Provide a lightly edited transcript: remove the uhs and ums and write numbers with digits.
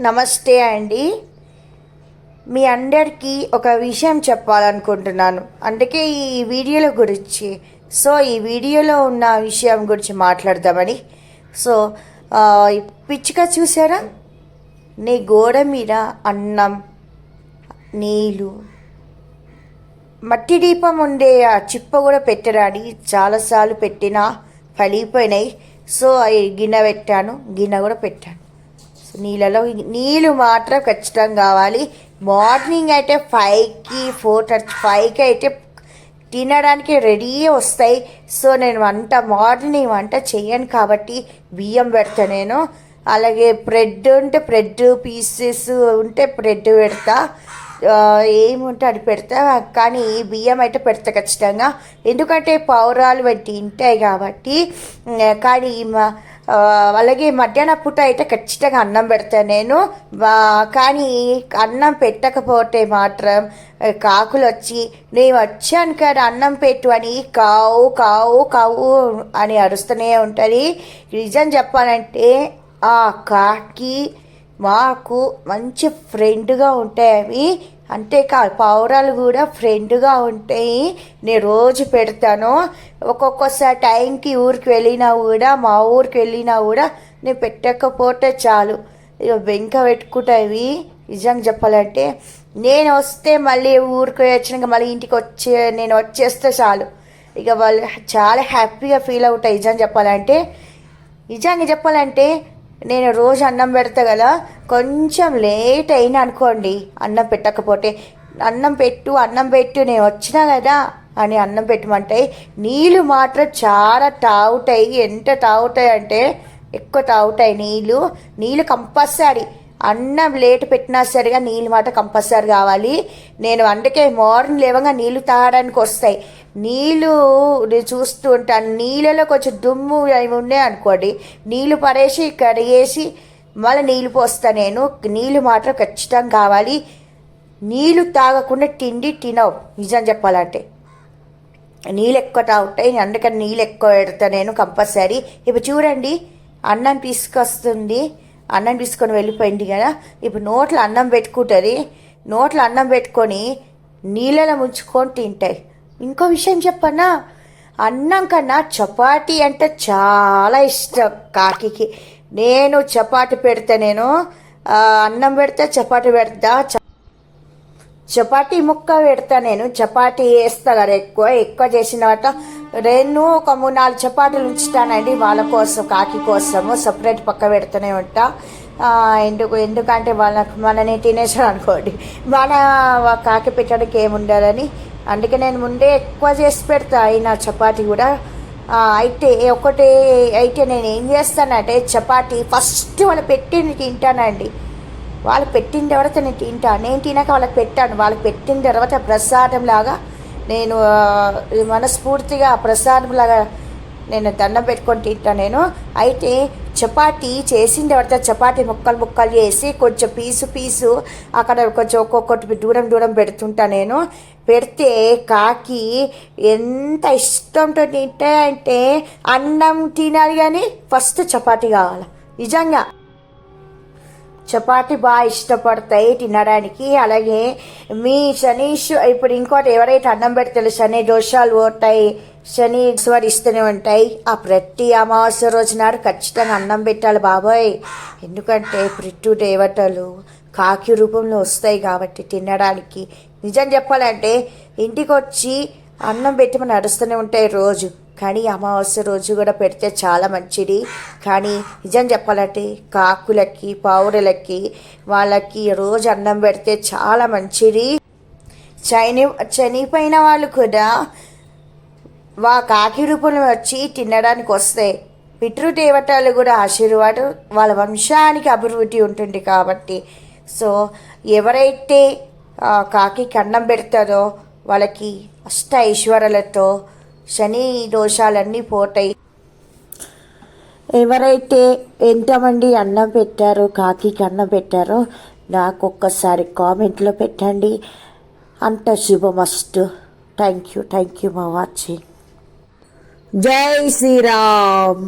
నమస్తే అండి. మీ అందరికీ ఒక విషయం చెప్పాలనుకుంటున్నాను, అందుకే ఈ వీడియోల గురించి. ఈ వీడియోలో ఉన్న విషయం గురించి మాట్లాడదామని. సో పిచ్చుక చూసారా? నీ గోడ మీద అన్నం, నీళ్ళు, మట్టి దీపం ఉండే ఆ చిప్ప కూడా పెట్టడానికి చాలాసార్లు పెట్టినా పలిగిపోయినాయి. అవి గిన్నె పెట్టాను, గిన్నె కూడా పెట్టాను. నీళ్ళలో నీళ్ళు మాత్రం ఖచ్చితంగా కావాలి. మార్నింగ్ అయితే 5కి 4:30 అయితే తినడానికి రెడీ వస్తాయి. నేను మార్నింగ్ వంట చేయను కాబట్టి బియ్యం పెడతా నేను. అలాగే బ్రెడ్ ఉంటే బ్రెడ్ పీసెస్ ఉంటే బ్రెడ్ పెడతా, ఏముంటే అది పెడతా. కానీ బియ్యం అయితే పెడతా ఖచ్చితంగా, ఎందుకంటే పౌరాలు వంటి తింటాయి కాబట్టి. కానీ అలాగే మధ్యాహ్న పూట అయితే ఖచ్చితంగా అన్నం పెడతాను నేను. కానీ అన్నం పెట్టకపోతే మాత్రం కాకులు వచ్చి నేను వచ్చాను కదా అన్నం పెట్టు అని కావు కావు కావు అని అరుస్తూనే ఉంటుంది. నిజం చెప్పాలంటే ఆ కాకి మాకు మంచి ఫ్రెండ్గా ఉంటాయి అవి. అంతేకాదు పావురాలు కూడా ఫ్రెండ్గా ఉంటాయి. నేను రోజు పెడతాను. ఒక్కొక్కసారి టైంకి ఊరికి వెళ్ళినా కూడా, మా ఊరికి వెళ్ళినా కూడా నేను పెట్టకపోతే చాలు ఇక వెంక పెట్టుకుంటాయి. నిజంగా చెప్పాలంటే నేను వస్తే మళ్ళీ ఊరికి వచ్చినాక మళ్ళీ ఇంటికి నేను వచ్చేస్తే చాలు ఇక వాళ్ళు చాలా హ్యాపీగా ఫీల్ అవుతాయి. నిజంగా చెప్పాలంటే నేను రోజు అన్నం పెడతా కదా, కొంచెం లేట్ అయినా అనుకోండి అన్నం పెట్టకపోతే, అన్నం పెట్టు నేను వచ్చినా కదా అని అన్నం పెట్టమంటాయి. నీళ్ళు మాత్రం చాలా తాగుతాయి. ఎంత తాగుతాయి అంటే ఎక్కువ తాగుతాయి నీళ్ళు కంపల్సరీ. అన్నం లేట్ పెట్టినా సరిగా నీళ్ళు మాత్రం కంపల్సరీ కావాలి. నేను అందుకే మార్నింగ్ లేవగా నీళ్ళు తాగడానికి వస్తాయి. నీళ్ళు నేను చూస్తూ ఉంటాను. నీళ్ళలో కొంచెం దుమ్ము అవి ఉన్నాయి అనుకోండి, నీళ్ళు పడేసి కడిగేసి మళ్ళీ నీళ్ళు పోస్తాను నేను. నీళ్ళు మాత్రం ఖచ్చితంగా కావాలి. నీళ్ళు తాగకుండా తిండి తినవు. నిజం చెప్పాలంటే నీళ్ళు ఎక్కువ తాగుతాయి, అందుకని నీళ్ళు ఎక్కువ పెడతాను నేను కంపల్సరీ. ఇప్పుడు చూడండి, అన్నం తీసుకొస్తుంది, అన్నం తీసుకొని వెళ్ళిపోయింది కదా. ఇప్పుడు నోట్లో అన్నం పెట్టుకుంటుంది, నోట్లో అన్నం పెట్టుకొని నీళ్ళలో ముంచుకొని తింటాయి. ఇంకో విషయం చెప్పన్నా, అన్నం కన్నా చపాతీ అంటే చాలా ఇష్టం కాకికి. నేను చపాతీ పెడతా, నేను అన్నం పెడతా, చపాతీ పెడతా, చపాతీ ముక్క పెడతా. నేను చపాతీ వేస్తా కదా, ఎక్కువ చేసిన తర్వాత నేను ఒక 3-4 చపాతీలు ఉంచుతానండి వాళ్ళ కోసం, కాకి కోసము సపరేట్ పక్క పెడుతూనే ఉంటా. ఎందుకంటే మనని తినేసాడు అనుకోండి, మన కాకి పెట్టడానికి ఏముండాలని. అందుకే నేను ముందే ఎక్కువ చేసి పెడతా. అయినా చపాతీ కూడా అయితే నేను ఏం చేస్తానంటే చపాతీ ఫస్ట్ వాళ్ళు పెట్టింది తింటానండి. వాళ్ళు పెట్టిన తర్వాత నేను తింటాను. నేను తినాక వాళ్ళకి పెట్టాను. వాళ్ళకి పెట్టిన తర్వాత ప్రసాదంలాగా నేను మనస్ఫూర్తిగా ప్రసాదంలాగా నేను దండం పెట్టుకొని తింటాను నేను. అయితే చపాతీ చేసిన తర్వాత చపాతీ ముక్కలు చేసి కొంచెం పీసు అక్కడ కొంచెం ఒక్కొక్కటి దూరం పెడుతుంటా నేను. పెడితే కాకి ఎంత ఇష్టంతో తింటే అంటే అన్నం తినాలి కానీ ఫస్ట్ చపాతీ కావాలి. నిజంగా చపాతీ బాగా ఇష్టపడతాయి తినడానికి. అలాగే మీ ఇప్పుడు ఇంకోటి ఎవరైతే అన్నం పెడతారో శని దోషాలు పోతాయి, శని స్వరిస్తూనే ఉంటాయి. ఆ ప్రతి అమావాస్య రోజు నాడు ఖచ్చితంగా అన్నం పెట్టాలి బాబాయ్. ఎందుకంటే పృథ్వీ దేవతలు కాకి రూపంలో వస్తాయి కాబట్టి తినడానికి. నిజం చెప్పాలంటే ఇంటికి వచ్చి అన్నం పెట్టి మనం నడుస్తూనే ఉంటాయి రోజు, కానీ అమావాస్య రోజు కూడా పెడితే చాలా మంచిది. కానీ నిజం చెప్పాలంటే కాకులకి పావురలకి వాళ్ళకి రోజు అన్నం పెడితే చాలా మంచిది. చనిపోయిన వాళ్ళు కూడా కాకి రూపంలో వచ్చి తినడానికి వస్తాయి. పితృదేవతలు కూడా ఆశీర్వాదం, వాళ్ళ వంశానికి అభివృద్ధి ఉంటుంది కాబట్టి. ఎవరైతే కాకి అన్నం పెడతారో వాళ్ళకి అష్ట ఐశ్వర్యాలతో శని దోషాలన్నీ పోతాయి. ఎవరైతే ఎంతమంది అన్నం పెట్టారో కాకి అన్నం పెట్టారో నాకు ఒక్కసారి కామెంట్లో పెట్టండి. అంత శుభమస్తు. Thank you for watching. జై శ్రీరామ్.